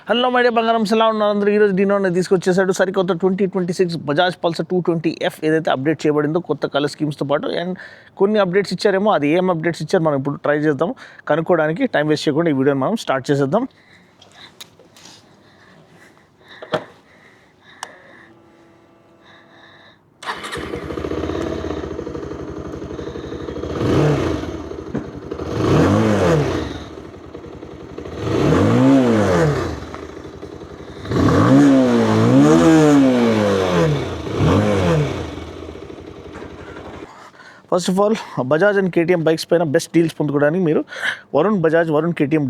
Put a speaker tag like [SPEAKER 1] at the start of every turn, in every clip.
[SPEAKER 1] Hello my dear బంగారం ఎలా ఉన్నారు అందరూ. ఈరోజు డినో అనేది తీసుకొచ్చేసాడు సరికొత్త 2026 బజాజ్ పల్సర్ 220F ఏదైతే అప్డేట్ చేయబడిందో కొత్త కలర్ స్కీమ్స్తో పాటు. అండ్ కొన్ని అప్డేట్స్ ఇచ్చారేమో, అది ఏం అప్డేట్స్ ఇచ్చారు మనం ఇప్పుడు ట్రై చేద్దాం కనుక్కోవడానికి. టైం వేస్ట్ చేయకుండా ఈ వీడియోని మనం స్టార్ట్ చేసేద్దాం. First of all Bajaj and KTM bikes పైన బెస్ట్ డీల్స్ పొందుకోవడానికి మీరు వరుణ్ బజాజ్, వరుణ్ కేటీఎం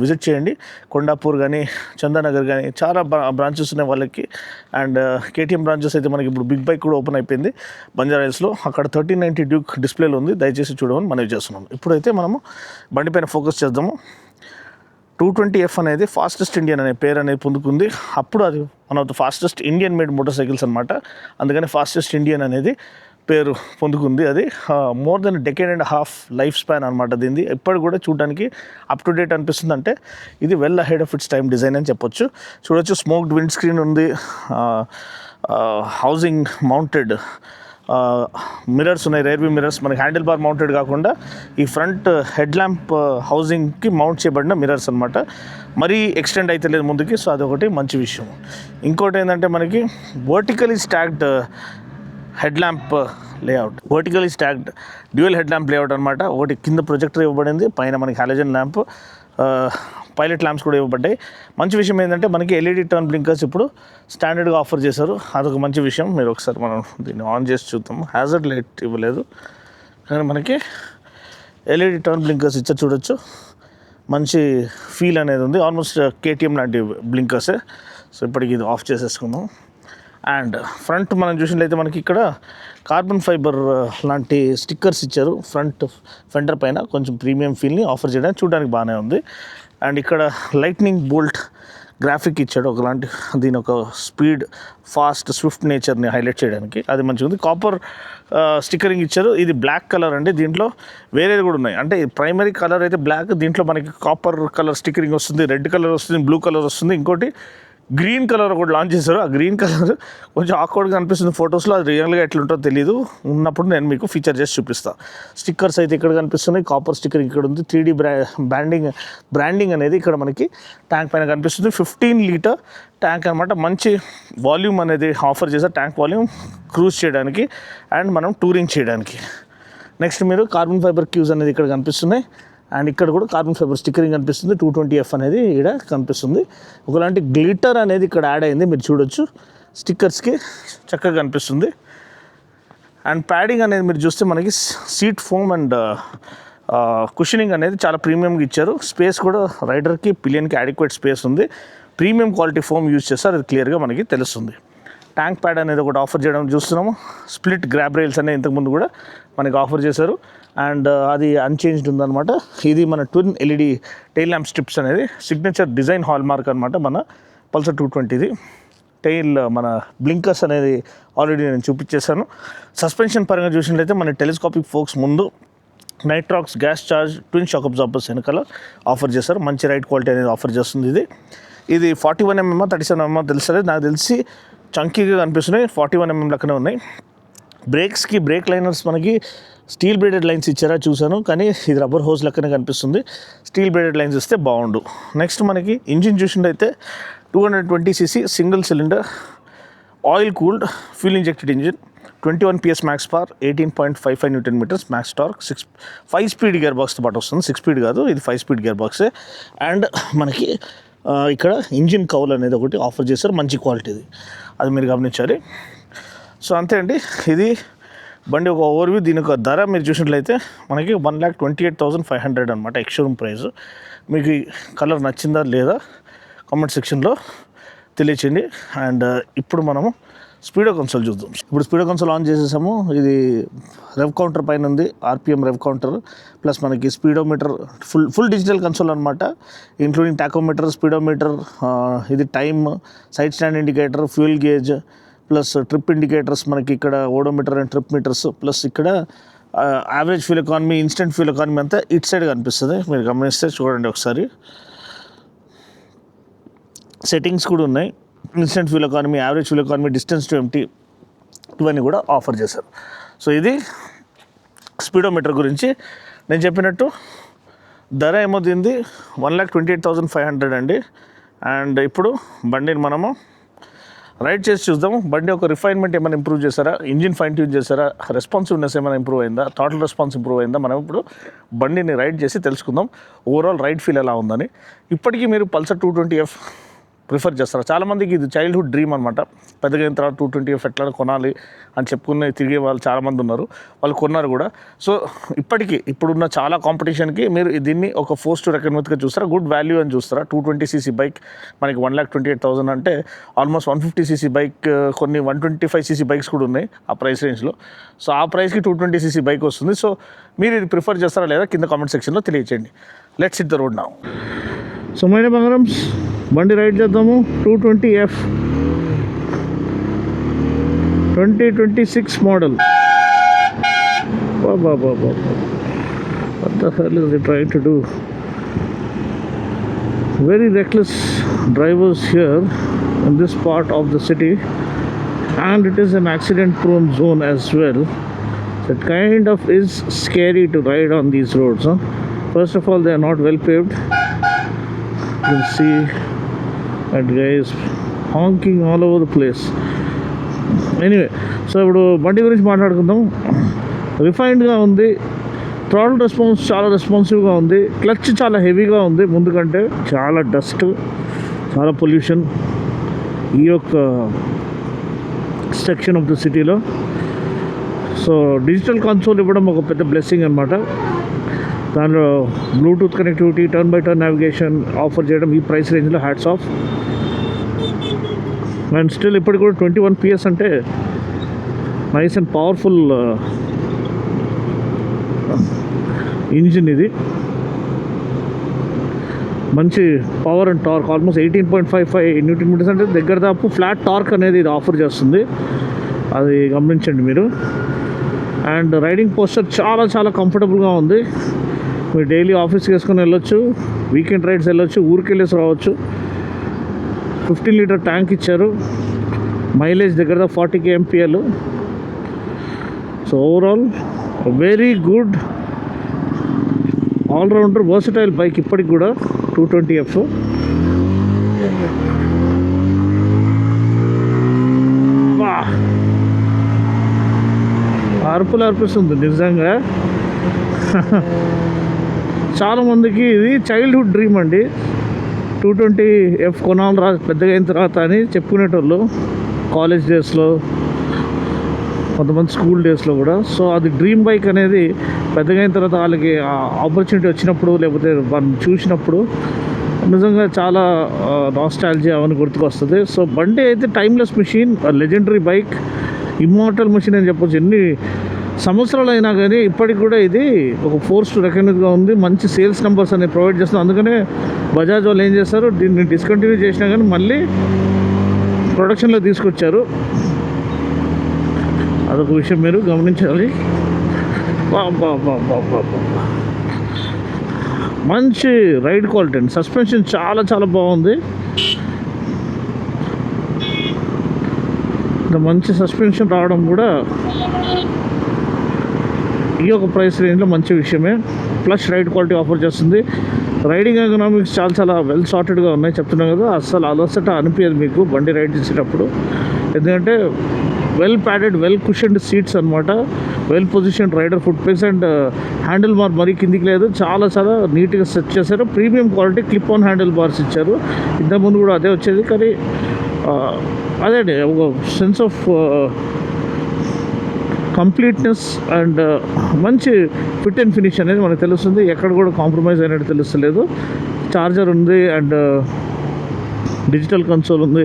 [SPEAKER 1] విజిట్ చేయండి. కొండాపూర్ కానీ, చందానగర్ కానీ చాలా బ్రాంచెస్ ఉన్నాయి వాళ్ళకి. అండ్ కేటీఎం బ్రాంచెస్ అయితే మనకి ఇప్పుడు బిగ్ బైక్ కూడా ఓపెన్ అయిపోయింది బంజారాహిల్స్లో. అక్కడ 1390 డ్యూక్ డిస్ప్లేలో ఉంది, దయచేసి చూడమని మనవి చేస్తున్నాం. ఇప్పుడైతే మనము బండి పైన ఫోకస్ చేద్దాము. 220F అనేది ఫాస్టెస్ట్ ఇండియన్ అనే పేరు అనేది పొందుకుంది. అప్పుడు అది one of the fastest Indian made motor cycles అనమాట. అందుకని ఫాస్టెస్ట్ ఇండియన్ అనేది పేరు పొందుకుంది. అది more than decade and half life span అనమాట దీన్ని. ఇప్పటికి కూడా చూడడానికి అప్ టు డేట్ అనిపిస్తుంది. అంటే ఇది well ahead of it's time design అని చెప్పొచ్చు. చూడొచ్చు, స్మోక్డ్ విండ్ స్క్రీన్ ఉంది, హౌసింగ్ మౌంటెడ్ మిర్రర్స్ ఉన్నాయి, రేర్ వ్యూ మిర్రర్స్. మనకి హ్యాండిల్ బార్ మౌంటెడ్ కాకుండా ఈ ఫ్రంట్ హెడ్ ల్యాంప్ హౌసింగ్కి మౌంట్ చేయబడిన మిర్రర్స్ అనమాట. మరీ ఎక్స్టెండ్ అయితే లేదు ముందుకి, సో అదొకటి మంచి విషయం. ఇంకోటి ఏంటంటే మనకి vertically stacked head lamp layout, vertically stacked dual head lamp layout అనమాట. ఒకటి కింద ప్రొజెక్టర్ ఇవ్వబడింది, పైన మనకి హాలోజన్ ల్యాంప్, పైలట్ ల్యాంప్స్ కూడా ఇవ్వబడ్డాయి. మంచి విషయం ఏంటంటే మనకి ఎల్ఈడి టర్న్ బ్లింకర్స్ ఇప్పుడు స్టాండర్డ్గా ఆఫర్ చేశారు, అదొక మంచి విషయం. మీరు ఒకసారి మనం దీన్ని ఆన్ చేసి చూద్దాము. హ్యాజర్డ్ లైట్ ఇవ్వలేదు కానీ మనకి ఎల్ఈడి టర్న్ బ్లింకర్స్ ఇచ్చారు, చూడొచ్చు. మంచి ఫీల్ అనేది ఉంది, ఆల్మోస్ట్ కేటీఎం లాంటి బ్లింకర్సే. సో ఇప్పటికి ఇది ఆఫ్ చేసేసుకుందాం. అండ్ ఫ్రంట్ మనం చూసినట్లయితే మనకి ఇక్కడ కార్బన్ ఫైబర్ లాంటి స్టిక్కర్స్ ఇచ్చారు ఫ్రంట్ ఫెండర్ పైన, కొంచెం ప్రీమియం ఫీల్ని ఆఫర్ చేయడానికి చూడడానికి బాగానే ఉంది. అండ్ ఇక్కడ లైట్నింగ్ బోల్ట్ గ్రాఫిక్ ఇచ్చాడు ఒకలాంటి, దీని ఒక స్పీడ్, ఫాస్ట్, స్విఫ్ట్ నేచర్ని హైలైట్ చేయడానికి, అది మంచిగా ఉంది. కాపర్ స్టిక్కరింగ్ ఇచ్చారు, ఇది బ్లాక్ కలర్ అండి. దీంట్లో వేరేది కూడా ఉన్నాయి, అంటే ప్రైమరీ కలర్ అయితే బ్లాక్, దీంట్లో మనకి కాపర్ కలర్ స్టిక్కరింగ్ వస్తుంది, రెడ్ కలర్ వస్తుంది, బ్లూ కలర్ వస్తుంది. ఇంకోటి గ్రీన్ కలర్ ఒకటి లాంచ్ చేశారు. ఆ గ్రీన్ కలర్ కొంచెం ఆక్వర్డ్గా అనిపిస్తుంది ఫొటోస్లో, అది రియల్గా ఎట్లుంటుందో తెలియదు. ఉన్నప్పుడు నేను మీకు ఫీచర్ చేసి చూపిస్తాను. స్టిక్కర్స్ అయితే ఇక్కడ కనిపిస్తున్నాయి, కాపర్ స్టిక్కర్ ఇక్కడ ఉంది, 3D బ్రాండింగ్ అనేది ఇక్కడ మనకి ట్యాంక్ పైన కనిపిస్తుంది. 15 లీటర్ ట్యాంక్ అనమాట. మంచి వాల్యూమ్ అనేది ఆఫర్ చేశారు, ట్యాంక్ వాల్యూమ్ క్రూజ్ చేయడానికి అండ్ మనం టూరింగ్ చేయడానికి. నెక్స్ట్ మీరు కార్బన్ ఫైబర్ క్యూస్ అనేది ఇక్కడ కనిపిస్తున్నాయి. అండ్ ఇక్కడ కూడా కార్బన్ ఫైబర్ స్టిక్కరింగ్ కనిపిస్తుంది. 220F అనేది ఇక్కడ కనిపిస్తుంది. ఒకలాంటి గ్లిటర్ అనేది ఇక్కడ యాడ్ అయింది, మీరు చూడొచ్చు, స్టిక్కర్స్కి చక్కగా కనిపిస్తుంది. అండ్ ప్యాడింగ్ అనేది మీరు చూస్తే మనకి సీట్ ఫోమ్ అండ్ కుషనింగ్ అనేది చాలా ప్రీమియంగా ఇచ్చారు. స్పేస్ కూడా రైడర్కి, పిలియన్కి అడిక్వేట్ స్పేస్ ఉంది. ప్రీమియం క్వాలిటీ ఫోమ్ యూజ్ చేస్తారు, అది క్లియర్గా మనకి తెలుస్తుంది. ట్యాంక్ ప్యాడ్ అనేది ఒకటి ఆఫర్ చేయడం చూస్తున్నాము. స్ప్లిట్ గ్రాబ్ రైల్స్ అనేది ఇంతకుముందు కూడా మనకి ఆఫర్ చేశారు అండ్ అది అన్చేంజ్డ్ ఉందన్నమాట. ఇది మన twin LED tail lamp strips అనేది సిగ్నేచర్ డిజైన్ హాల్ మార్క్ అనమాట మన పల్సర్ 220ది. టైల్ మన బ్లింకర్స్ అనేది ఆల్రెడీ నేను చూపించేశాను. సస్పెన్షన్ పరంగా చూసినట్లయితే మన టెలిస్కోపిక్ ఫోక్స్ ముందు, nitrox gas charge twin shock absorbers వెనకాల ఆఫర్ చేశారు. మంచి రైడ్ క్వాలిటీ అనేది ఆఫర్ చేస్తుంది. ఇది 41mm 37mm తెలుసలేదు, నాకు తెలిసి చంకీగా కనిపిస్తున్నాయి, 41mm లెక్కనే ఉన్నాయి. బ్రేక్స్కి బ్రేక్ లైనర్స్ మనకి స్టీల్ బ్రేడెడ్ లైన్స్ ఇచ్చారా చూశాను, కానీ ఇది రబ్బర్ హోస్ లెక్కనే కనిపిస్తుంది. స్టీల్ బ్రేడెడ్ లైన్స్ ఇస్తే బాగుండు. నెక్స్ట్ మనకి ఇంజిన్ చూసినట్టయితే 220cc single cylinder oil cooled fuel injected engine, 21 PS max power, 18.55 Nm max torque, 5 speed gear బాక్స్తో పాటు వస్తుంది. 6 స్పీడ్ కాదు, ఇది 5 స్పీడ్ గేర్ బాక్సే. అండ్ మనకి ఇక్కడ ఇంజిన్ కౌల్ అనేది ఒకటి ఆఫర్ చేశారు, మంచి క్వాలిటీది, అది మీరు గమనించాలి. సో అంతే అండి, ఇది బండి ఒక ఓవర్వ్యూ. దీని ఒక ధర మీరు చూసినట్లయితే మనకి 1,28,500 అనమాట ఎక్స్షోరూమ్ ప్రైస్. మీకు ఈ కలర్ నచ్చిందా లేదా కామెంట్ సెక్షన్లో తెలియచేయండి. అండ్ ఇప్పుడు మనము స్పీడో కన్సోల్ చూద్దాం. ఇప్పుడు స్పీడో కన్సోల్ ఆన్ చేసేసాము. ఇది రెవ్ కౌంటర్ పైన ఉంది, ఆర్పిఎం రెవ్ కౌంటర్ ప్లస్ మనకి స్పీడోమీటర్, ఫుల్ డిజిటల్ కన్సోల్ అనమాట, ఇంక్లూడింగ్ టాకోమీటర్, స్పీడోమీటర్, ఇది time, side stand indicator, fuel gauge plus trip indicators, మనకి ఇక్కడ odometer and trip meters, plus ఇక్కడ average fuel economy, instant fuel economy అంతా ఇటు side కనిపిస్తుంది. మీరు గమనిస్తే చూడండి ఒకసారి. సెట్టింగ్స్ కూడా ఉన్నాయి. Instant fuel economy, average fuel economy, distance to empty ఇవన్నీ కూడా ఆఫర్ చేశారు. సో ఇది స్పీడోమీటర్ గురించి. నేను చెప్పినట్టు ధర ఏమో దీనిది 1,28,500 అండి. అండ్ ఇప్పుడు బండిని మనము రైడ్ చేసి చూద్దాము. బండి ఒక రిఫైన్మెంట్ ఏమైనా ఇంప్రూవ్ చేశారా, ఇంజిన్ ఫైన్ ట్యూన్ చేశారా, రెస్పాన్సివ్నెస్ ఏమైనా ఇంప్రూవ్ అయిందా, టోటల్ రెస్పాన్స్ ఇంప్రూవ్ అయిందా, మనం ఇప్పుడు బండిని రైడ్ చేసి తెలుసుకుందాం ఓవరాల్ రైడ్ ఫీల్ ఎలా ఉందని. ఇప్పటికీ మీరు పల్సర్ 220F ప్రిఫర్ చేస్తారు. చాలామందికి ఇది చైల్డ్హుడ్ డ్రీమ్ అనమాట. పెద్దగా అయిన తర్వాత 220F ఎట్లా కొనాలి అని చెప్పుకునే తిరిగే వాళ్ళు చాలామంది ఉన్నారు, వాళ్ళు కొన్నారు కూడా. సో ఇప్పటికీ ఇప్పుడున్న చాలా కాంపిటీషన్కి మీరు దీన్ని ఒక ఫోర్స్ టు రెకన్ విత్గా చూస్తారా, గుడ్ వాల్యూ అని చూస్తారా. 220cc బైక్ మనకి 1,28,000 అంటే ఆల్మోస్ట్ 150cc బైక్, కొన్ని 125cc బైక్స్ కూడా ఉన్నాయి ఆ ప్రైస్ రేంజ్లో. సో ఆ ప్రైస్కి 220cc బైక్ వస్తుంది. సో మీరు ఇది ప్రిఫర్ చేస్తారా లేదా కింద కామెంట్ సెక్షన్లో తెలియచేయండి. Let's hit the road now. So మైనే బంగారమ్స్, బండి రైడ్ చేద్దాము. 220F 2026 మోడల్. What the hell is it trying to do? Very reckless drivers here in this part of the city, and it is an accident prone zone as well. So it kind of is scary to ride on these roads, huh? First of all, they are not well paved. You can see that guy is honking all over the place. Anyway, so ఇప్పుడు బండి గురించి మాట్లాడుకుందాం. రిఫైన్డ్గా ఉంది, throttle response చాలా రెస్పాన్సివ్గా ఉంది, clutch చాలా హెవీగా ఉంది ముందు కంటే. చాలా డస్ట్, చాలా పొల్యూషన్ ఈ యొక్క సెక్షన్ ఆఫ్ ద సిటీలో. సో డిజిటల్ కన్సోల్ ఇవ్వడం ఒక పెద్ద బ్లెస్సింగ్ అనమాట. దానిలో Bluetooth connectivity, turn by turn navigation offer చేయడం ఈ ప్రైస్ రేంజ్లో హ్యాట్స్ ఆఫ్. అండ్ స్టిల్ ఇప్పటికి కూడా 21 PS అంటే నైస్ అండ్ పవర్ఫుల్ ఇంజిన్. ఇది మంచి power and torque, almost 18.55 Nm అంటే దగ్గర దాపు ఫ్లాట్ టార్క్ అనేది ఇది ఆఫర్ చేస్తుంది. అది గమనించండి మీరు. అండ్ రైడింగ్ పోస్చర్ చాలా చాలా కంఫర్టబుల్గా ఉంది. మీరు డైలీ ఆఫీస్కి వేసుకొని వెళ్ళొచ్చు, వీకెండ్ రైడ్స్ వెళ్ళొచ్చు, ఊరికి వెళ్ళేసి రావచ్చు. 15 లీటర్ ట్యాంక్ ఇచ్చారు, మైలేజ్ దగ్గర 40 kmpl. So overall very good allrounder versatile bike ఇప్పటికి కూడా 220F. అరుపులు అర్పిస్తుంది నిజంగా. చాలామందికి ఇది చైల్డ్హుడ్ డ్రీమ్ అండి, 220F కొనాలి రా పెద్దగా అయిన తర్వాత అని చెప్పుకునేటోళ్ళు కాలేజ్ డేస్లో, కొంతమంది స్కూల్ డేస్లో కూడా. సో అది డ్రీమ్ బైక్ అనేది పెద్దగా అయిన తర్వాత వాళ్ళకి ఆపర్చునిటీ వచ్చినప్పుడు, లేకపోతే వాళ్ళని చూసినప్పుడు నిజంగా చాలా నాస్టాల్జియా అవన్నీ గుర్తుకొస్తుంది. సో బండి అయితే timeless machine, legendary bike, immortal machine అని చెప్పొచ్చు. ఎన్ని సంవత్సరాలు అయినా కానీ ఇప్పటికి కూడా ఇది ఒక ఫోర్స్ టు రెకగ్నైజ్గా ఉంది. మంచి సేల్స్ నెంబర్స్ అనేవి ప్రొవైడ్ చేస్తుంది. అందుకనే బజాజ్ వాళ్ళు ఏం చేస్తారు, దీన్ని డిస్కంటిన్యూ చేసినా కానీ మళ్ళీ ప్రొడక్షన్లో తీసుకొచ్చారు. అదొక విషయం మీరు గమనించాలి. మంచి రైడ్ క్వాలిటీ అండి, సస్పెన్షన్ చాలా చాలా బాగుంది. మంచి సస్పెన్షన్ రావడం కూడా ఈ యొక్క ప్రైస్ రేంజ్లో మంచి విషయమే. ప్లస్ రైడ్ క్వాలిటీ ఆఫర్ చేస్తుంది. రైడింగ్ ఎకనామిక్స్ చాలా చాలా వెల్ సార్టెడ్గా ఉన్నాయి చెప్తున్నాం కదా. అస్సలు అలసట అనిపించదు మీకు బండి రైడ్ చేసేటప్పుడు, ఎందుకంటే well padded, well cushioned seats అనమాట, well position rider foot place, and handle bar మరీ కిందికి లేదు, చాలా చాలా నీట్గా సెట్ చేశారు. Premium quality clip on handle bars ఇచ్చారు. ఇంతకుముందు కూడా అదే వచ్చేది, కానీ అదే ఒక సెన్స్ ఆఫ్ కంప్లీట్నెస్ అండ్ మంచి ఫిట్ అండ్ ఫినిష్ అనేది మనకు తెలుస్తుంది. ఎక్కడ కూడా కాంప్రమైజ్ అయినట్టు తెలుస్తలేదు. చార్జర్ ఉంది అండ్ డిజిటల్ కన్సోల్ ఉంది.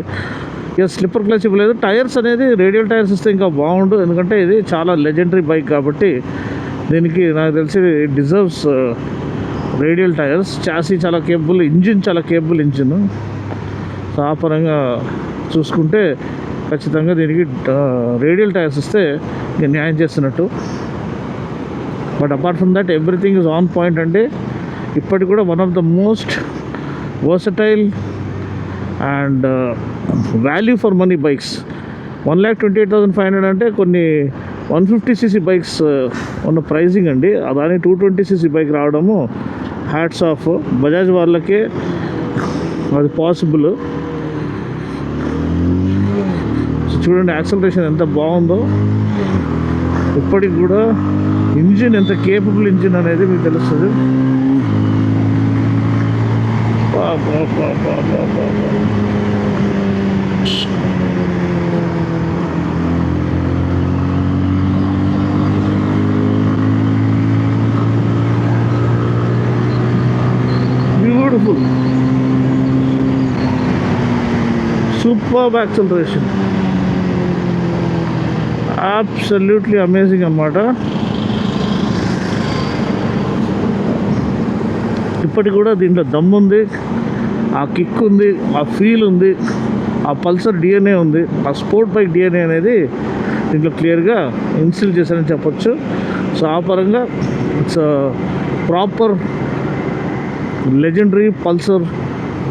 [SPEAKER 1] ఇక స్లిప్పర్ క్లచ్ ఇవ్వలేదు. టైర్స్ అనేది రేడియల్ టైర్స్ ఇస్తే ఇంకా బాగుండు, ఎందుకంటే ఇది చాలా లెజెండరీ బైక్ కాబట్టి దీనికి నాకు తెలిసి డిజర్వ్స్ రేడియల్ టైర్స్. చాసీ చాలా కేపబుల్, ఇంజిన్ చాలా కేపబుల్ ఇంజిన్. సో ఆ పరంగా చూసుకుంటే ఖచ్చితంగా దీనికి రేడియల్ టైర్స్ ఇస్తే న్యాయం చేస్తున్నట్టు. But apart from that everything is on point. అంటే ఇప్పటికి కూడా one of the most versatile and value for money bikes. 1,28,500 అంటే కొన్ని 150cc బైక్స్ ఉన్న ప్రైజింగ్ అండి. అదాని 220cc బైక్ రావడము హ్యాట్స్ ఆఫ్. బజాజ్ వాళ్ళకే అది పాసిబుల్. చూడండి యాక్సలరేషన్ ఎంత బాగుందో. ఇప్పటికి కూడా ఇంజిన్ ఎంత కేపబుల్ ఇంజిన్ అనేది మీకు తెలుస్తుంది. Beautiful, superb acceleration, absolutely amazing అన్నమాట. ఇప్పటికి కూడా దీంట్లో దమ్ ఉంది, ఆ కిక్ ఉంది, ఆ ఫీల్ ఉంది, ఆ పల్సర్ డిఎన్ఏ ఉంది, ఆ స్పోర్ట్ బైక్ డిఎన్ఏ అనేది దీంట్లో క్లియర్గా ఇన్స్టిల్ చేశారని చెప్పొచ్చు. సో ఆ పరంగా ఇట్స్ ప్రాపర్ లెజెండరీ పల్సర్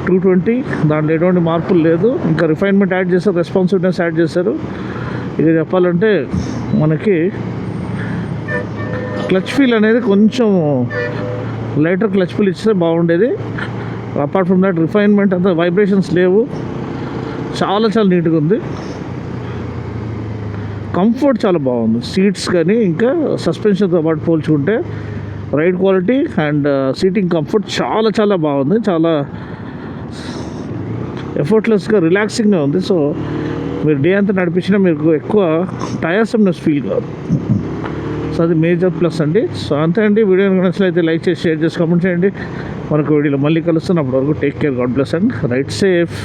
[SPEAKER 1] 220. దాంట్లో ఎటువంటి మార్పులు లేదు. ఇంకా రిఫైన్మెంట్ యాడ్ చేశారు, రెస్పాన్సివ్నెస్ యాడ్ చేశారు. ఇక చెప్పాలంటే మనకి క్లచ్ ఫీల్ అనేది కొంచెం లైటర్ క్లచ్ ఫీల్ ఇస్తే బాగుండేది. అపార్ట్ ఫ్రమ్ దట్ రిఫైన్మెంట్ అంతా వైబ్రేషన్స్ లేవు. చాలా చాలా నీట్గా ఉంది. కంఫర్ట్ చాలా బాగుంది. సీట్స్ కానీ ఇంకా సస్పెన్షన్తో పాటు పోల్చుకుంటే ride quality and seating comfort చాలా చాలా బాగుంది. చాలా ఎఫర్ట్లెస్గా రిలాక్సింగ్గా ఉంది. సో మీరు డే అంతా నడిపించినా మీకు ఎక్కువ టయర్సమ్నెస్ ఫీల్ కాదు. సో అది మేజర్ ప్లస్ అండి. సో అంతే అండి. వీడియో నచ్చినట్లయితే లైక్ చేసి షేర్ చేసి కామెంట్ చేయండి. మరొక వీడియోలో మళ్ళీ కలుస్తున్నప్పటి వరకు take care, God bless and right safe.